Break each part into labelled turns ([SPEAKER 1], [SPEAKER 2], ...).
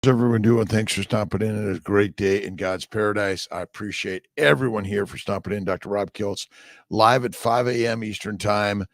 [SPEAKER 1] How's everyone doing? Thanks for stopping in. It is a great day in God's paradise. I appreciate everyone here for stopping in. Dr. Rob Kiltz, live at 5 a.m. Eastern Time.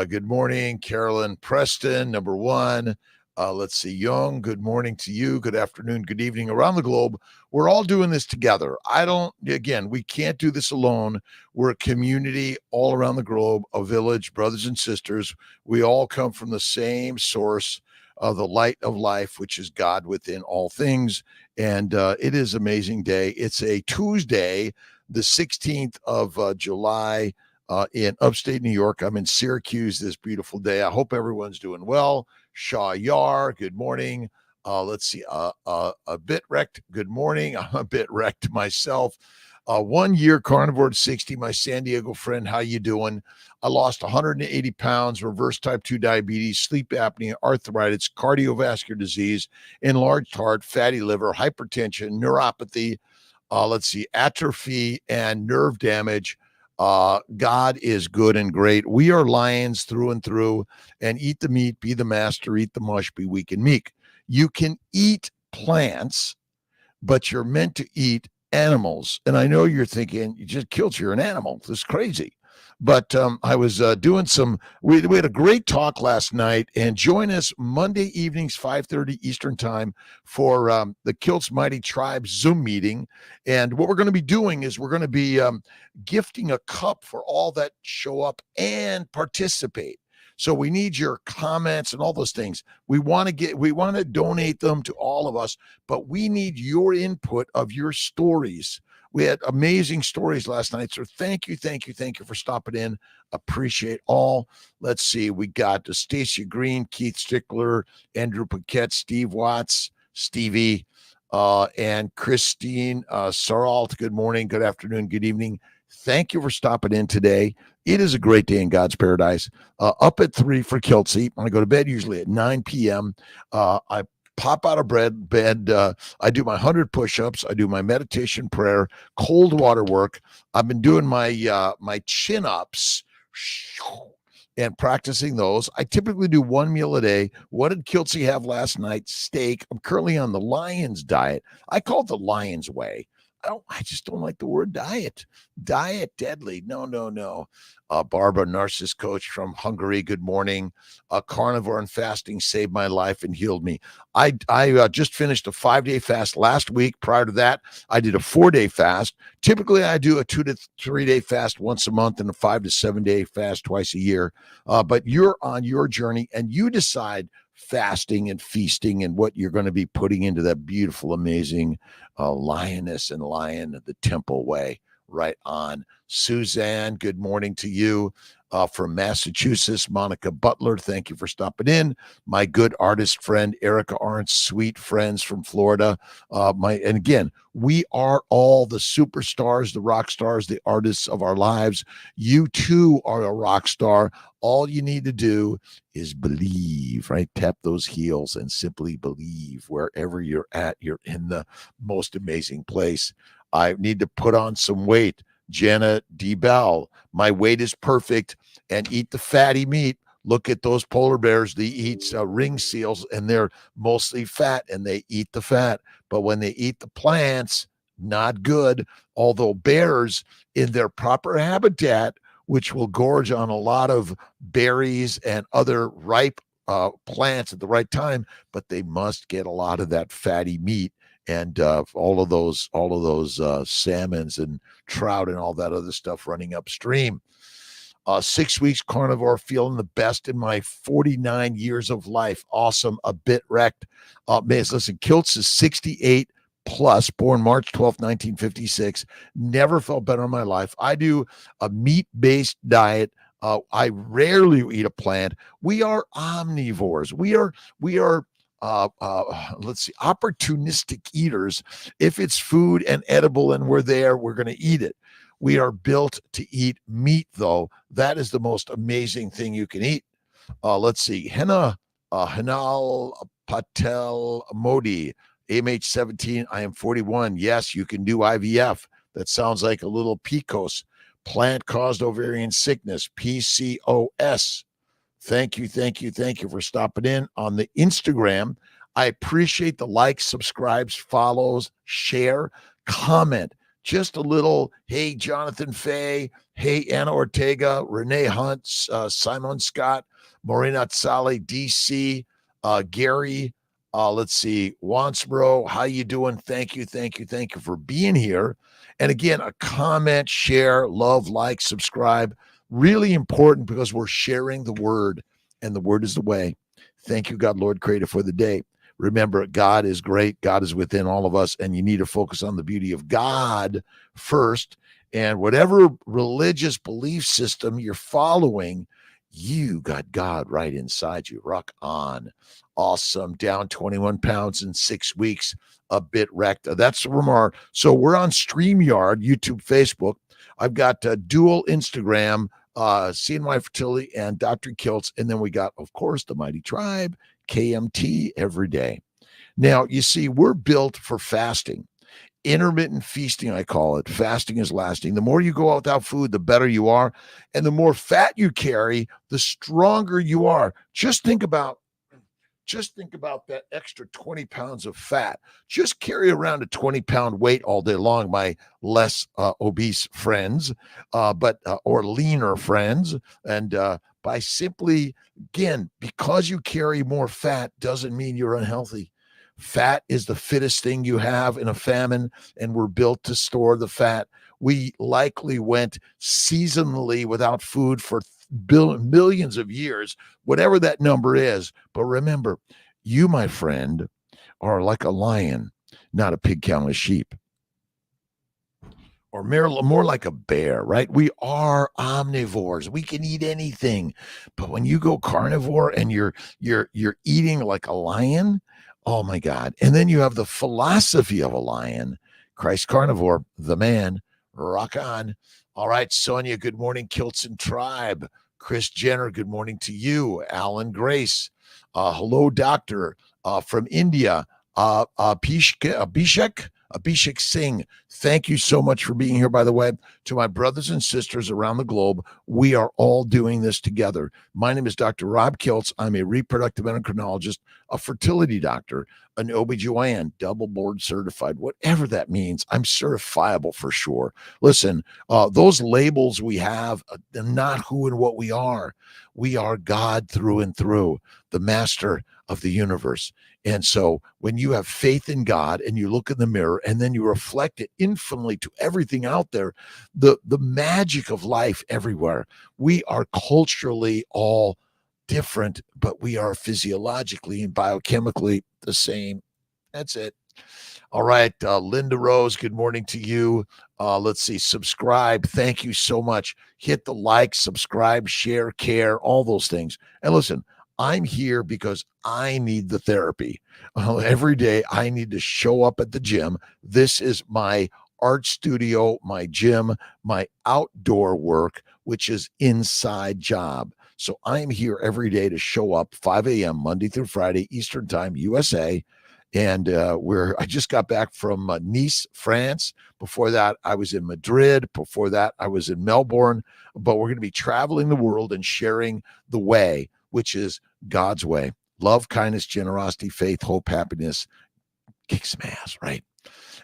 [SPEAKER 1] Good morning, Carolyn Preston, number one. Let's see, Young, good morning to you. Good afternoon, good evening around the globe. We're all doing this together. We can't do this alone. We're a community all around the globe, a village, brothers and sisters. We all come from the same source of the light of life, which is God within all things. And it is an amazing day. It's a Tuesday, the 16th of July in upstate New York. I'm in Syracuse this beautiful day. I hope everyone's doing well. Shaw Yar, good morning. Let's see, a bit wrecked. Good morning. I'm a bit wrecked myself. 1 year carnivore at 60. My San Diego friend, how you doing? I lost 180 pounds, reverse type 2 diabetes, sleep apnea, arthritis, cardiovascular disease, enlarged heart, fatty liver, hypertension, neuropathy, atrophy, and nerve damage. God is good and great. We are lions through and through, and eat the meat, be the master, eat the mush, be weak and meek. You can eat plants, but you're meant to eat animals. And I know you're thinking, you just killed, you're an animal. This is crazy. But I was doing we had a great talk last night, and join us Monday evenings, 5:30 Eastern Time for the Kiltz Mighty Tribe Zoom meeting. And what we're going to be doing is we're going to be gifting a cup for all that show up and participate. So we need your comments and all those things. We want to donate them to all of us, but we need your input of your stories. We had amazing stories last night. So thank you for stopping in. Appreciate all. Let's see. We got Stacia Green, Keith Stickler, Andrew Paquette, Steve Watts, Stevie, and Christine Saralt. Good morning, good afternoon, good evening. Thank you for stopping in today. It is a great day in God's paradise. Up at 3 for Kiltz. I go to bed usually at 9 p.m. I pop out of bed. I do my 100 push-ups. I do my meditation prayer, cold water work. I've been doing my chin-ups and practicing those. I typically do one meal a day. What did Kiltz have last night? Steak. I'm currently on the Lion's diet. I call it the Lion's way. I just don't like the word diet. Diet, deadly. No. Barbara, narcissist coach from Hungary. Good morning. Carnivore and fasting saved my life and healed me. I just finished a 5-day fast last week. Prior to that, I did a 4-day fast. Typically, I do a 2 to 3 day fast once a month and a 5 to 7 day fast twice a year. But you're on your journey, and you decide fasting and feasting and what you're going to be putting into that beautiful, amazing lioness and lion of the temple way. Right on. Suzanne, good morning to you from Massachusetts. Monica Butler, thank you for stopping in. My good artist friend, Erica Arndt, sweet friends from Florida. And again, we are all the superstars, the rock stars, the artists of our lives. You too are a rock star. All you need to do is believe, right? Tap those heels and simply believe. Wherever you're at, you're in the most amazing place. I need to put on some weight. Jenna D. Bell, my weight is perfect, and eat the fatty meat. Look at those polar bears. They eat ring seals, and they're mostly fat, and they eat the fat. But when they eat the plants, not good. Although bears in their proper habitat, which will gorge on a lot of berries and other ripe plants at the right time, but they must get a lot of that fatty meat. And all of those salmons and trout and all that other stuff running upstream. 6 weeks carnivore, feeling the best in my 49 years of life. Awesome. A bit wrecked. Listen, Kiltz is 68 plus, born March 12th, 1956. Never felt better in my life. I do a meat-based diet. I rarely eat a plant. We are omnivores. We are opportunistic eaters. If it's food and edible and we're there, we're going to eat it. We are built to eat meat, though. That is the most amazing thing you can eat. Henal Patel Modi, AMH17. I am 41. Yes, you can do IVF. That sounds like a little PCOS, plant-caused ovarian sickness, PCOS. Thank you for stopping in on the Instagram. I appreciate the likes, subscribes, follows, share, comment. Just a little, hey, Jonathan Fay, hey, Anna Ortega, Renee Hunt, Simon Scott, Maureen Atsali, DC, Gary, let's see, Wansboro, how you doing? Thank you for being here. And again, a comment, share, love, like, subscribe. Really important because we're sharing the word, and the word is the way. Thank you, God, Lord, Creator, for the day. Remember, God is great. God is within all of us, and you need to focus on the beauty of God first. And whatever religious belief system you're following, you got God right inside you. Rock on. Awesome. Down 21 pounds in 6 weeks, a bit wrecked. That's from our, so we're on StreamYard, YouTube, Facebook. I've got dual Instagram, CNY Fertility and Dr. Kiltz. And then we got, of course, the Mighty Tribe, KMT every day. Now, you see, we're built for fasting. Intermittent feasting, I call it. Fasting is lasting. The more you go out without food, the better you are. And the more fat you carry, the stronger you are. Just think about that extra 20 pounds of fat. Just carry around a 20-pound weight all day long, my less obese friends, or leaner friends. And by simply, again, because you carry more fat doesn't mean you're unhealthy. Fat is the fittest thing you have in a famine, and we're built to store the fat. We likely went seasonally without food for millions of years, whatever that number is. But remember, you, my friend, are like a lion, not a pig, cow, and a sheep. Or more like a bear, right? We are omnivores. We can eat anything. But when you go carnivore and you're eating like a lion, oh my God. And then you have the philosophy of a lion, Christ carnivore, the man. Rock on. All right, Sonia, good morning, Kiltz and Tribe. Chris Jenner, good morning to you. Alan Grace, hello, doctor, from India. Abhishek Singh, thank you so much for being here, by the way. To my brothers and sisters around the globe, we are all doing this together. My name is Dr. Rob Kiltz. I'm a reproductive endocrinologist, a fertility doctor, an OBGYN, double board certified, whatever that means. I'm certifiable for sure. Listen, those labels we have, they're not who and what we are. We are God through and through, the master of the universe. And so when you have faith in God and you look in the mirror and then you reflect it infinitely to everything out there, the magic of life everywhere, we are culturally all different, but we are physiologically and biochemically the same. That's it. All right, Linda Rose, good morning to you. Let's see, subscribe. Thank you so much. Hit the like, subscribe, share, care, all those things. And listen, I'm here because I need the therapy. Every day I need to show up at the gym. This is my art studio, my gym, my outdoor work, which is inside job. So I'm here every day to show up 5 a.m. Monday through Friday, Eastern Time, USA. And I just got back from Nice, France. Before that, I was in Madrid. Before that, I was in Melbourne. But we're going to be traveling the world and sharing the way, which is God's way. Love, kindness, generosity, faith, hope, happiness. Kick some ass, right?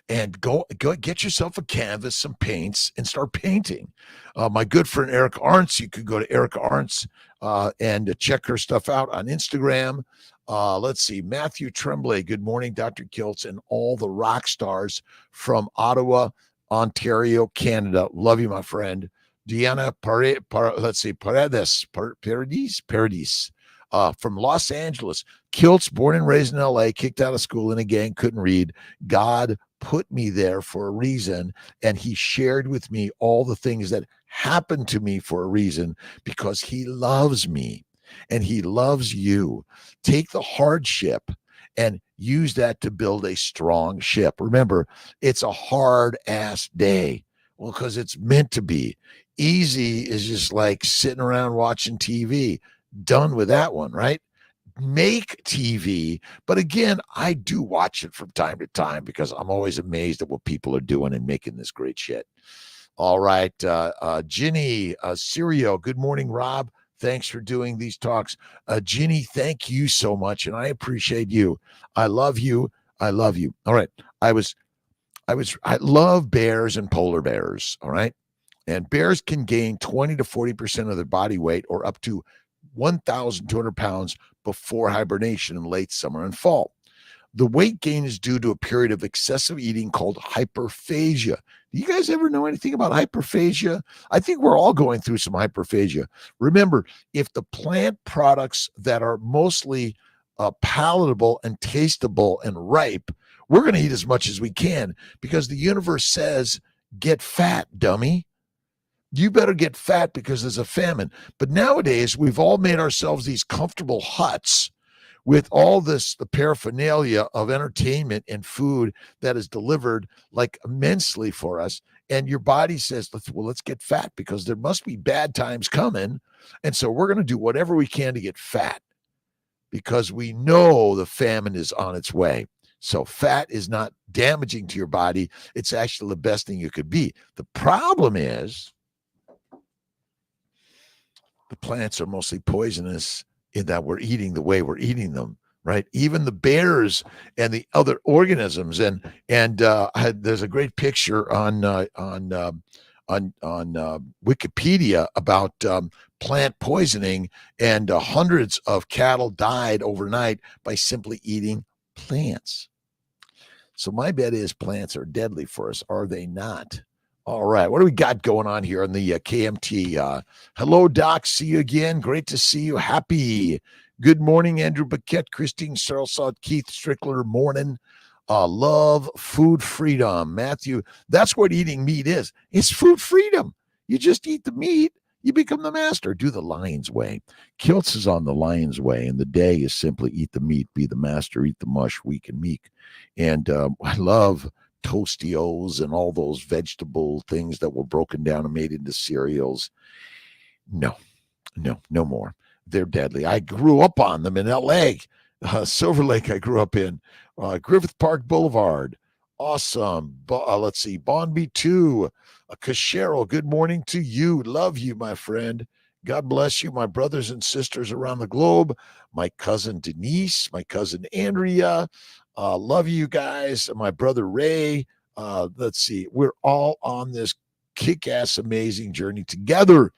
[SPEAKER 1] And go get yourself a canvas, some paints, and start painting. My good friend Erica Arntz, you could go to Erica Arntz and check her stuff out on Instagram. Let's see, Matthew Tremblay, good morning, Dr. Kiltz, and all the rock stars from Ottawa, Ontario, Canada. Love you, my friend. Diana Paradis, from Los Angeles. Kiltz, born and raised in LA, kicked out of school in a gang, couldn't read. God put me there for a reason, and he shared with me all the things that happened to me for a reason, because he loves me and he loves you. Take the hardship and use that to build a strong ship. Remember, it's a hard ass day. Well, because it's meant to be. Easy is just like sitting around watching TV. Done with that one, right? Make TV. But again, I do watch it from time to time because I'm always amazed at what people are doing and making this great shit. All right. Ginny, Sirio, good morning, Rob. Thanks for doing these talks. Ginny, thank you so much. And I appreciate you. I love you. I love you. All right. I love bears and polar bears. All right. And bears can gain 20 to 40% of their body weight or up to 1,200 pounds before hibernation in late summer and fall. The weight gain is due to a period of excessive eating called hyperphagia. Do you guys ever know anything about hyperphagia? I think we're all going through some hyperphagia. Remember, if the plant products that are mostly palatable and tasteable and ripe, we're going to eat as much as we can because the universe says, get fat, dummy. You better get fat because there's a famine. But nowadays, we've all made ourselves these comfortable huts with all this, the paraphernalia of entertainment and food that is delivered like immensely for us. And your body says, let's get fat because there must be bad times coming. And so we're going to do whatever we can to get fat because we know the famine is on its way. So fat is not damaging to your body. It's actually the best thing you could be. The problem is the plants are mostly poisonous in that we're eating the way we're eating them, right? Even the bears and the other organisms. And there's a great picture on Wikipedia about plant poisoning, and hundreds of cattle died overnight by simply eating plants. So my bet is plants are deadly for us. Are they not? All right. What do we got going on here on the KMT? Hello, Doc. See you again. Great to see you. Happy. Good morning, Andrew Paquette, Christine Sarlsot, Keith Strickler. Morning. Love food freedom. Matthew, that's what eating meat is. It's food freedom. You just eat the meat. You become the master. Do the lion's way. Kiltz is on the lion's way, and the day is simply eat the meat, be the master, eat the mush, weak and meek. And I love Tostios and all those vegetable things that were broken down and made into cereals. No more. They're deadly. I grew up on them in L.A. Silver Lake I grew up in. Griffith Park Boulevard. Awesome. Let's see. Bonby 2. Cachero, good morning to you. Love you, my friend. God bless you, my brothers and sisters around the globe. My cousin Denise, my cousin Andrea. Love you guys. My brother Ray. Let's see. We're all on this kick-ass amazing journey together.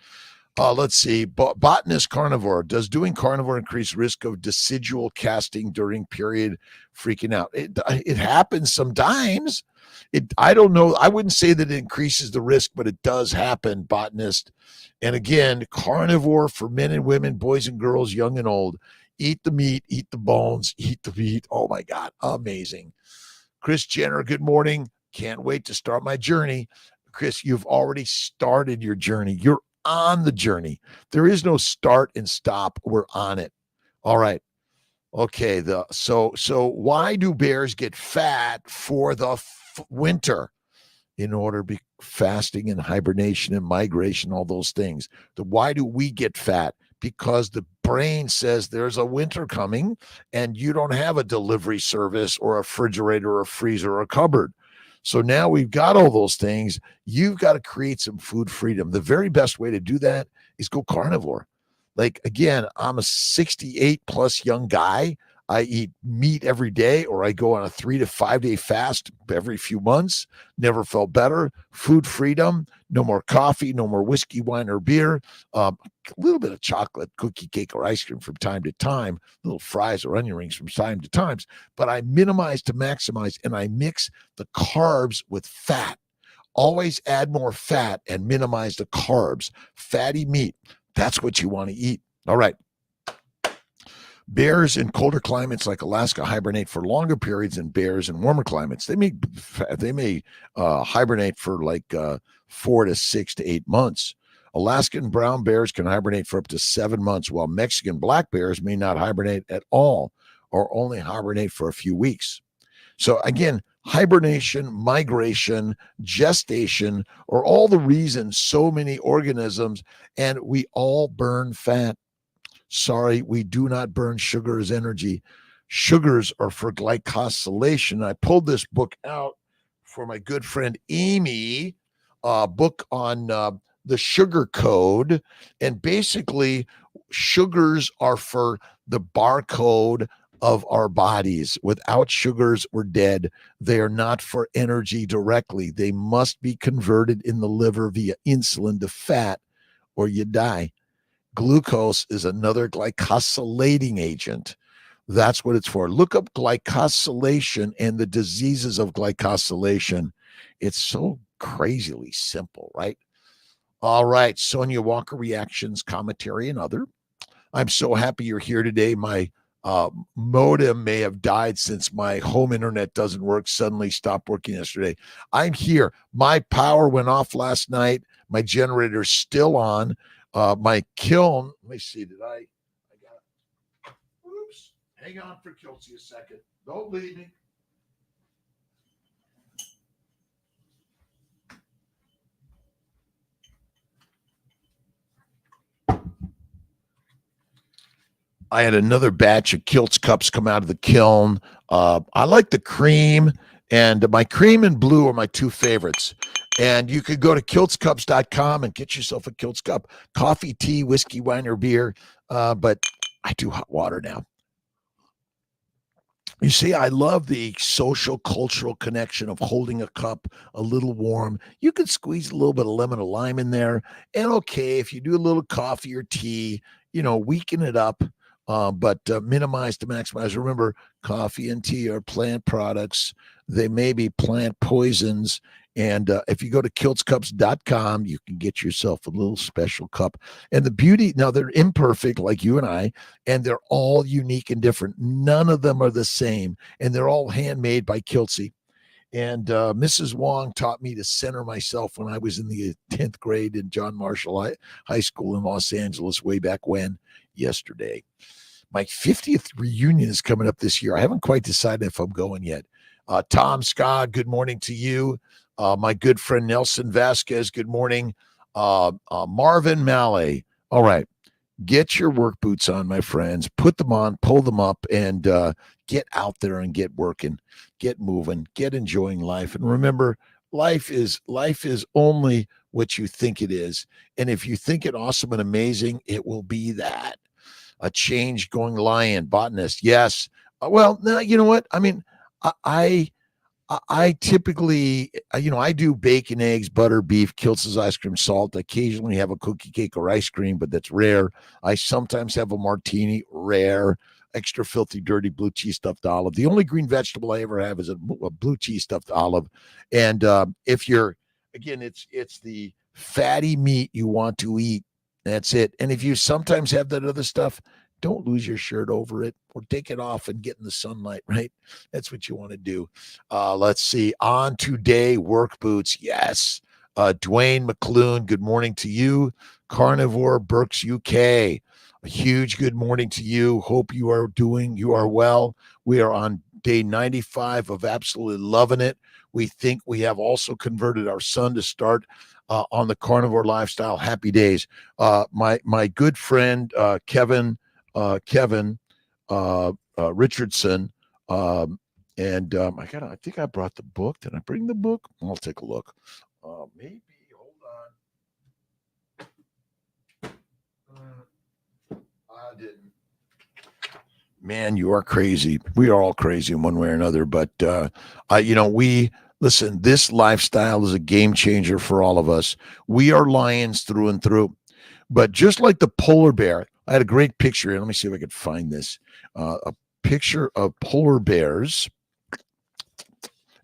[SPEAKER 1] Let's see. Botanist carnivore. Does doing carnivore increase risk of decidual casting during period freaking out? It happens sometimes. I don't know. I wouldn't say that it increases the risk, but it does happen, botanist. And again, carnivore for men and women, boys and girls, young and old. Eat the meat, eat the bones, eat the meat. Oh, my God. Amazing. Chris Jenner, good morning. Can't wait to start my journey. Chris, you've already started your journey. You're on the journey. There is no start and stop. We're on it. All right. Okay. So why do bears get fat for the winter? In order to be fasting and hibernation and migration, all those things. Why do we get fat? Because the brain says there's a winter coming and you don't have a delivery service or a refrigerator or a freezer or a cupboard. So now we've got all those things. You've got to create some food freedom. The very best way to do that is go carnivore. Like, again, I'm a 68 plus young guy. I eat meat every day, or I go on a 3 to 5 day fast every few months. Never felt better. Food freedom. No more coffee, no more whiskey, wine, or beer. A little bit of chocolate, cookie, cake, or ice cream from time to time. Little fries or onion rings from time to time. But I minimize to maximize, and I mix the carbs with fat. Always add more fat and minimize the carbs. Fatty meat. That's what you want to eat. All right. Bears in colder climates like Alaska hibernate for longer periods than bears in warmer climates. They may hibernate for like 4 to 6 to 8 months. Alaskan brown bears can hibernate for up to 7 months, while Mexican black bears may not hibernate at all or only hibernate for a few weeks. So again, hibernation, migration, gestation are all the reasons so many organisms, and we all burn fat. Sorry, we do not burn sugar as energy. Sugars are for glycosylation. I pulled this book out for my good friend Amy, a book on the sugar code. And basically sugars are for the barcode of our bodies. Without sugars, we're dead. They are not for energy directly. They must be converted in the liver via insulin to fat, or you die. Glucose is another glycosylating agent. That's what it's for. Look up glycosylation and the diseases of glycosylation. It's so crazily simple, right? All right, Sonia Walker, reactions, commentary, and other. I'm so happy you're here today. My modem may have died since my home internet doesn't work, suddenly stopped working yesterday. I'm here. My power went off last night. My generator's still on. My kiln, let me see, I got, oops, hang on for Kiltz a second. Don't leave me. I had another batch of Kiltz Cups come out of the kiln. I like the cream, and my cream and blue are my two favorites. And you could go to KiltzCups.com and get yourself a Kiltz Cup. Coffee, tea, whiskey, wine, or beer. But I do hot water now. You see, I love the social, cultural connection of holding a cup a little warm. You could squeeze a little bit of lemon or lime in there. And okay, if you do a little coffee or tea, weaken it up. But minimize to maximize. Remember, coffee and tea are plant products. They may be plant poisons. And if you go to KiltzCups.com, you can get yourself a little special cup. And the beauty, now they're imperfect like you and I, and they're all unique and different. None of them are the same. And they're all handmade by Kiltz. And Mrs. Wong taught me to center myself when I was in the 10th grade in John Marshall High School in Los Angeles way back when, yesterday. My 50th reunion is coming up this year. I haven't quite decided if I'm going yet. Tom Scott, good morning to you. My good friend Nelson Vasquez, good morning. Marvin Mallet. All right. Get your work boots on, my friends. Put them on, pull them up, and get out there and get working, get moving, get enjoying life. And remember, life is only what you think it is. And if you think it awesome and amazing, it will be that. A change going lion, botanist. Yes. Well, no, you know what? I mean, I typically, I do bacon, eggs, butter, beef, Kiltz's ice cream, salt. Occasionally have a cookie cake or ice cream, but that's rare. I sometimes have a martini, rare. Extra filthy, dirty blue cheese stuffed olive. The only green vegetable I ever have is a blue cheese stuffed olive. And if you're, again, it's the fatty meat you want to eat. That's it. And if you sometimes have that other stuff, don't lose your shirt over it or take it off and get in the sunlight, right? That's what you want to do. Let's see. On today, work boots. Yes. Dwayne McClune, good morning to you. Carnivore Berks, UK. A huge good morning to you. Hope you are well. We are on day 95 of absolutely loving it. We think we have also converted our son to start on the carnivore lifestyle. Happy days. My good friend Kevin Richardson, and I think I brought the book. Did I bring the book? I'll take a look. Maybe. Hold on. I didn't. Man, you are crazy. We are all crazy in one way or another. But listen, this lifestyle is a game changer for all of us. We are lions through and through. But just like the polar bear, I had a great picture here. Let me see if I could find this. A picture of polar bears.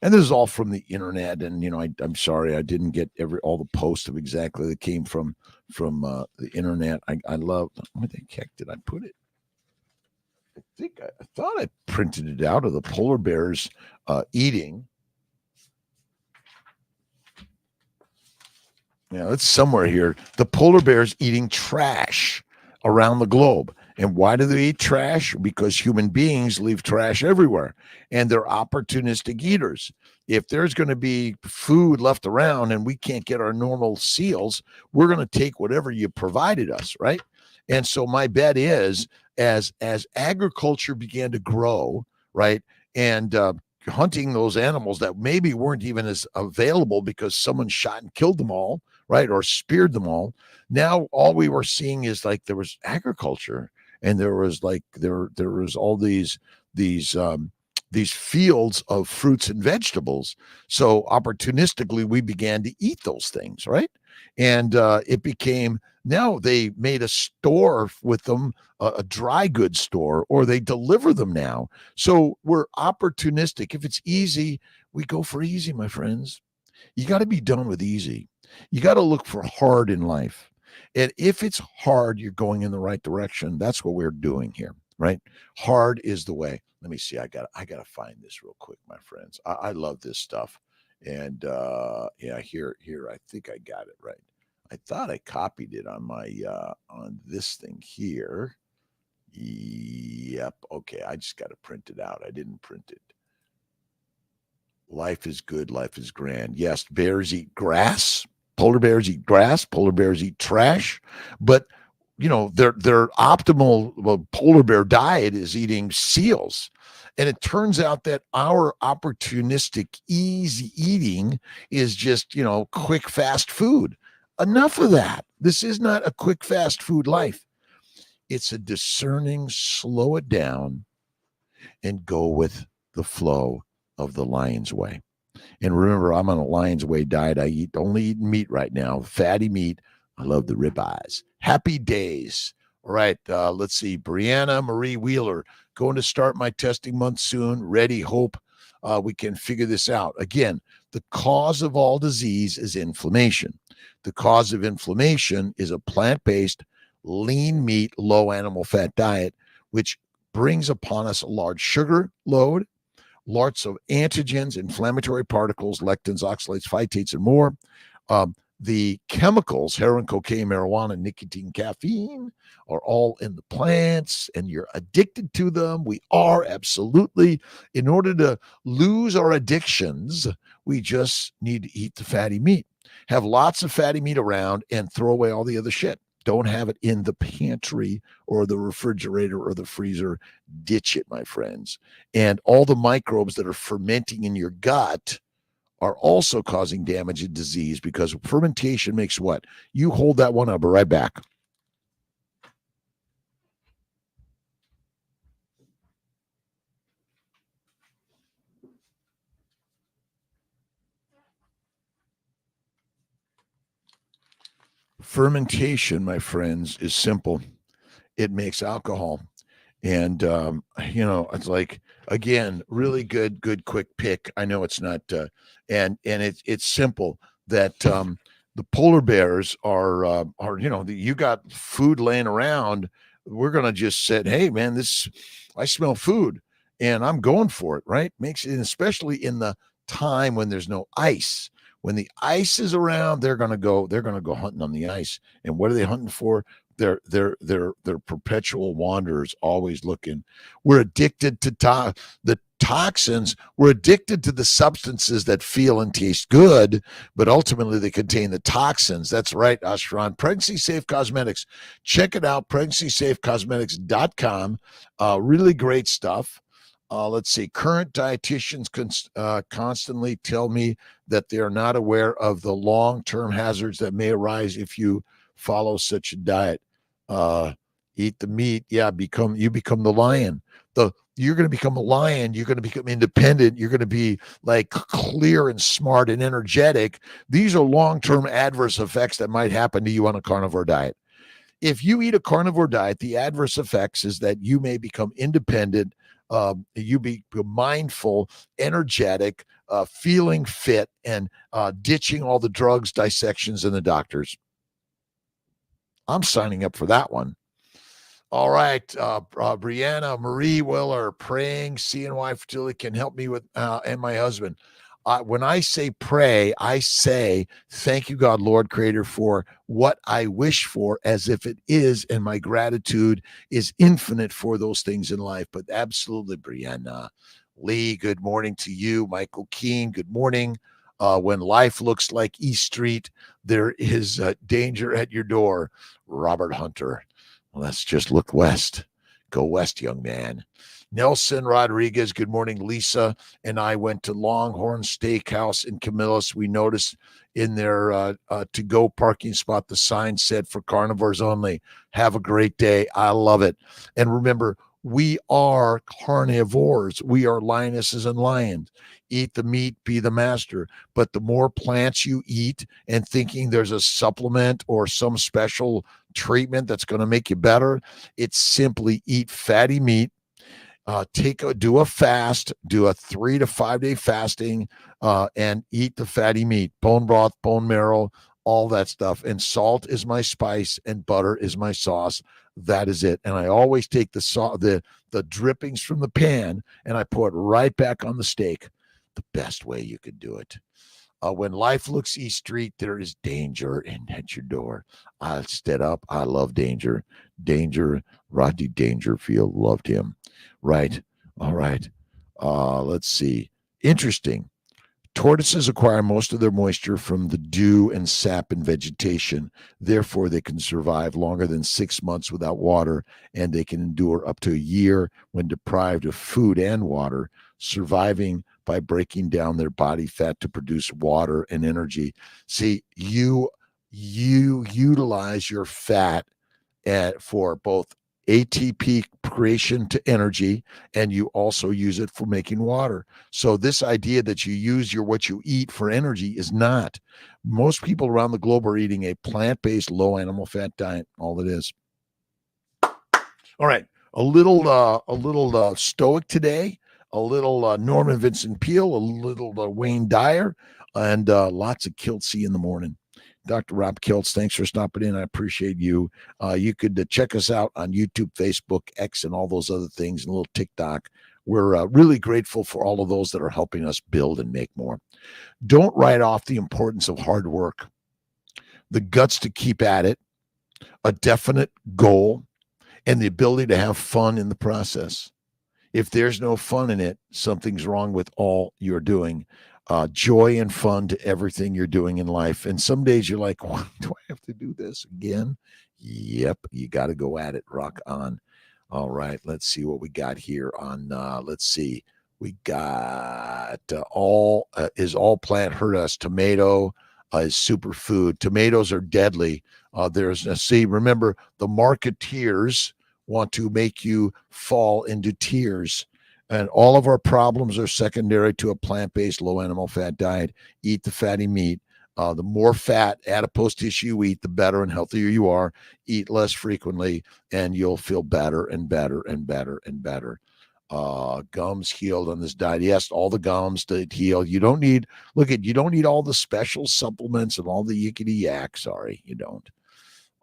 [SPEAKER 1] And this is all from the internet. And, I'm sorry I didn't get all the posts of exactly that came from the internet. I love, where the heck did I put it? I thought I printed it out of the polar bears eating. Yeah, it's somewhere here. The polar bears eating trash around the globe. And why do they eat trash? Because human beings leave trash everywhere, and they're opportunistic eaters. If there's going to be food left around and we can't get our normal seals, we're going to take whatever you provided us, right? And so my bet is, as agriculture began to grow, right, and hunting those animals that maybe weren't even as available because someone shot and killed them all, right? Or speared them all. Now all we were seeing is like there was agriculture, and there was like there was all these these fields of fruits and vegetables. So opportunistically, we began to eat those things, right? And it became, now they made a store with them, a dry goods store, or they deliver them now. So we're opportunistic. If it's easy, we go for easy, my friends. You got to be done with easy. You got to look for hard in life. And if it's hard, you're going in the right direction. That's what we're doing here, right? Hard is the way. Let me see. I gotta find this real quick, my friends. I love this stuff. And yeah, here, I think I got it right. I thought I copied it on my on this thing here. Yep. Okay. I just got to print it out. I didn't print it. Life is good. Life is grand. Yes, bears eat grass. Polar bears eat grass. Polar bears eat trash. But you know, their optimal, well, polar bear diet is eating seals. And it turns out that our opportunistic, easy eating is just, you know, quick, fast food. Enough of that. This is not a quick, fast food life. It's a discerning, slow it down and go with the flow of the lion's way. And remember, I'm on a lion's way diet. I only eat meat right now, fatty meat. I love the ribeyes. Happy days. All right, let's see. Brianna Marie Wheeler, going to start my testing month soon. Ready, hope we can figure this out. Again, the cause of all disease is inflammation. The cause of inflammation is a plant-based, lean meat, low animal fat diet, which brings upon us a large sugar load, lots of antigens, inflammatory particles, lectins, oxalates, phytates, and more. The chemicals, heroin, cocaine, marijuana, nicotine, caffeine, are all in the plants, and you're addicted to them. We are, absolutely. In order to lose our addictions, we just need to eat the fatty meat. Have lots of fatty meat around and throw away all the other shit. Don't have it in the pantry or the refrigerator or the freezer. Ditch it, my friends. And all the microbes that are fermenting in your gut are also causing damage and disease, because fermentation makes what? You hold that one up. We're right back. Fermentation, my friends, is simple. It makes alcohol. And you know, it's like, again, really good quick pick. I know it's not and it's simple that the polar bears are you know, you got food laying around. We're gonna just say, hey man, this, I smell food and I'm going for it, right? Makes it, especially in the time when there's no ice. When the ice is around, they're gonna go hunting on the ice. And what are they hunting for? They're perpetual wanderers, always looking. We're addicted to the toxins. We're addicted to the substances that feel and taste good, but ultimately they contain the toxins. That's right, Ashran. Pregnancy Safe Cosmetics. Check it out, pregnancySafeCosmetics.com. Really great stuff. Let's see. Current dietitians constantly tell me that they are not aware of the long-term hazards that may arise if you follow such a diet. Eat the meat. Yeah, you become the lion. You're going to become a lion. You're going to become independent. You're going to be like clear and smart and energetic. These are long-term adverse effects that might happen to you on a carnivore diet. If you eat a carnivore diet, the adverse effects is that you may become independent. You be mindful, energetic, feeling fit, and ditching all the drugs, dissections, and the doctors. I'm signing up for that one. All right, Brianna Marie Willer, praying CNY fertility can help me with and my husband. When I say pray, I say, thank you, God, Lord, Creator, for what I wish for, as if it is, and my gratitude is infinite for those things in life. But absolutely, Brianna. Lee, good morning to you. Michael Keene, good morning. When life looks like East Street, there is danger at your door. Robert Hunter. Let's just look west. Go west, young man. Nelson Rodriguez, good morning. Lisa and I went to Longhorn Steakhouse in Camillus. We noticed in their to-go parking spot, the sign said for carnivores only. Have a great day. I love it. And remember, we are carnivores. We are lionesses and lions. Eat the meat, be the master. But the more plants you eat and thinking there's a supplement or some special treatment that's going to make you better, it's simply eat fatty meat. Do a fast, do a 3 to 5 day fasting, and eat the fatty meat, bone broth, bone marrow, all that stuff. And salt is my spice, and butter is my sauce. That is it. And I always take the drippings from the pan and I pour it right back on the steak. The best way you could do it. When life looks East Street, there is danger at your door. I stood up. I love danger. Danger. Rodney Dangerfield loved him. Right. All right. Let's see. Interesting. Tortoises acquire most of their moisture from the dew and sap in vegetation. Therefore, they can survive longer than 6 months without water, and they can endure up to a year when deprived of food and water, surviving by breaking down their body fat to produce water and energy. See, you utilize your fat for both ATP creation to energy, and you also use it for making water. So this idea that you use what you eat for energy is not. Most people around the globe are eating a plant-based, low animal fat diet. All it is. All right, a little stoic today, a little Norman Vincent Peale, a little Wayne Dyer, and lots of Kiltz in the morning. Dr. Rob Kiltz, thanks for stopping in. I appreciate you. You could check us out on YouTube, Facebook, X, and all those other things, and a little TikTok. We're really grateful for all of those that are helping us build and make more. Don't write off the importance of hard work, the guts to keep at it, a definite goal, and the ability to have fun in the process. If there's no fun in it, something's wrong with all you're doing. Joy and fun to everything you're doing in life. And some days you're like, why do I have to do this again? Yep, you got to go at it. Rock on. All right, let's see what we got here on, let's see. We got all plant hurt us. Tomato is superfood. Tomatoes are deadly. Remember, the marketeers want to make you fall into tears. And all of our problems are secondary to a plant-based, low animal fat diet. Eat the fatty meat. The more fat, adipose tissue you eat, the better and healthier you are. Eat less frequently, and you'll feel better and better and better and better. Gums healed on this diet. Yes, all the gums that heal. You don't need all the special supplements and all the yickety yak. Sorry, you don't.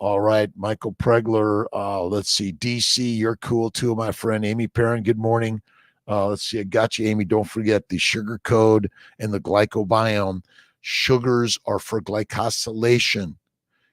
[SPEAKER 1] All right, Michael Pregler. Let's see. DC, you're cool too, my friend. Amy Perrin, good morning. Let's see. I got you, Amy. Don't forget the sugar code and the glycobiome. Sugars are for glycosylation.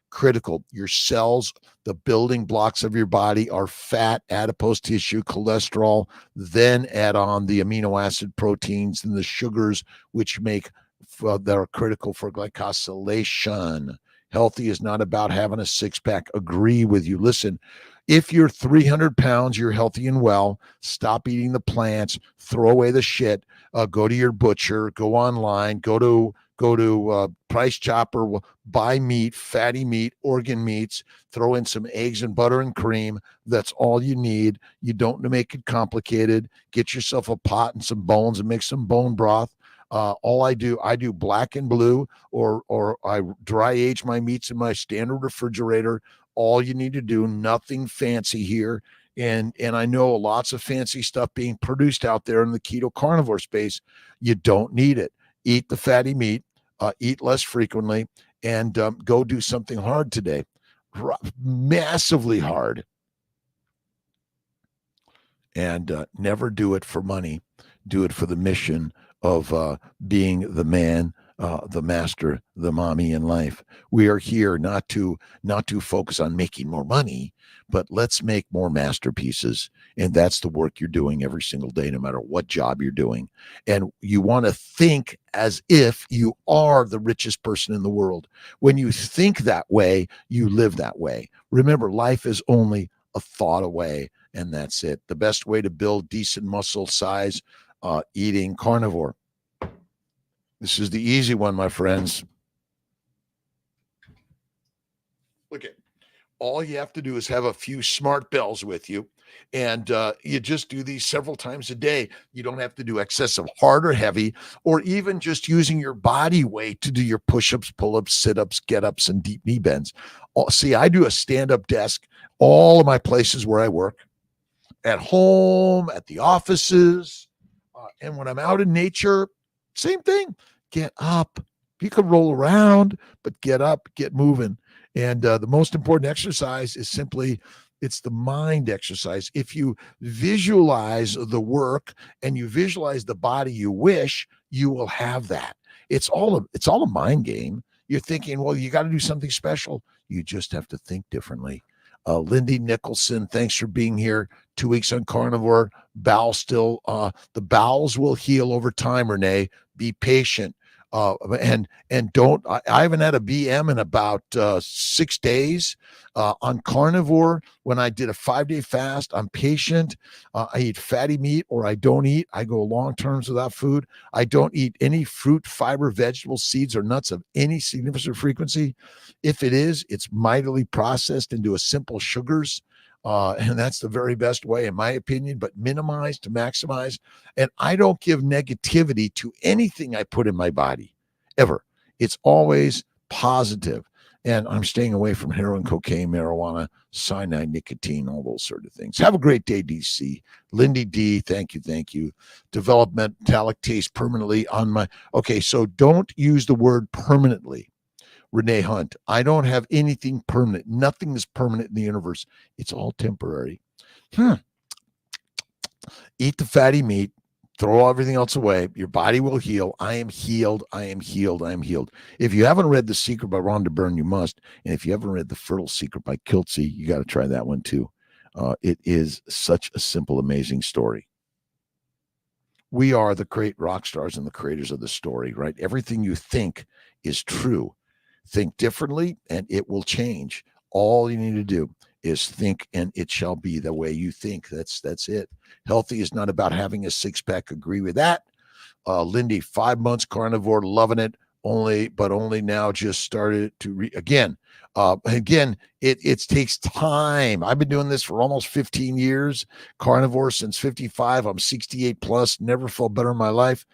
[SPEAKER 1] Critical. Your cells, the building blocks of your body, are fat, adipose tissue, cholesterol. Then add on the amino acid proteins and the sugars, which that are critical for glycosylation. Healthy is not about having a six-pack. Agree with you. Listen, if you're 300 pounds, you're healthy and well. Stop eating the plants. Throw away the shit. Go to your butcher. Go online. Go to Price Chopper. Buy meat, fatty meat, organ meats. Throw in some eggs and butter and cream. That's all you need. You don't make it complicated. Get yourself a pot and some bones and make some bone broth. All I do black and blue, or I dry age my meats in my standard refrigerator. All you need to do, nothing fancy here. And I know lots of fancy stuff being produced out there in the keto carnivore space. You don't need it. Eat the fatty meat, eat less frequently, and go do something hard today. Massively hard. And never do it for money. Do it for the mission of being the man, the master, the mommy in life. We are here not to focus on making more money, but let's make more masterpieces. And that's the work you're doing every single day, no matter what job you're doing. And you want to think as if you are the richest person in the world. When you think that way, you live that way. Remember, life is only a thought away. and that's it. The best way to build decent muscle size, eating carnivore. This is the easy one, my friends. Look at all you have to do is have a few smart bells with you, and you just do these several times a day. You don't have to do excessive hard or heavy, or even just using your body weight to do your push-ups, pull-ups, sit-ups, get-ups, and deep knee bends. See, I do a stand-up desk all of my places where I work, at home, at the offices, and when I'm out in nature, same thing. Get up. You can roll around, but get up, get moving. And the most important exercise is simply, it's the mind exercise. If you visualize the work and you visualize the body you wish, you will have that. It's all a mind game. You're thinking, well, you got to do something special. You just have to think differently. Lindy Nicholson, thanks for being here. 2 weeks on carnivore. The bowels will heal over time, Renee. Be patient. And don't, I haven't had a BM in about 6 days. On carnivore, when I did a 5-day fast, I'm patient. I eat fatty meat or I don't eat. I go long terms without food. I don't eat any fruit, fiber, vegetables, seeds, or nuts of any significant frequency. If it is, it's mightily processed into a simple sugars. And that's the very best way, in my opinion, but minimize to maximize. And I don't give negativity to anything I put in my body, ever. It's always positive. And I'm staying away from heroin, cocaine, marijuana, cyanide, nicotine, all those sort of things. Have a great day, DC. Lindy D, thank you, thank you. Develop metallic taste permanently on my... Okay, so don't use the word permanently. Renee Hunt, I don't have anything permanent. Nothing is permanent in the universe. It's all temporary. Eat the fatty meat. Throw everything else away. Your body will heal. I am healed. I am healed. I am healed. If you haven't read The Secret by Rhonda Byrne, you must. And if you haven't read The Fertile Secret by Kiltz, you got to try that one too. It is such a simple, amazing story. We are the great rock stars and the creators of the story, right? Everything you think is true. Think differently and it will change. All you need to do is think and it shall be the way you think. That's it. Healthy is not about having a six-pack. Agree with that. Lindy, 5 months carnivore, loving it. Only now just started to again, it takes time. I've been doing this for almost 15 years, carnivore since 55. I'm 68 plus, never felt better in my life.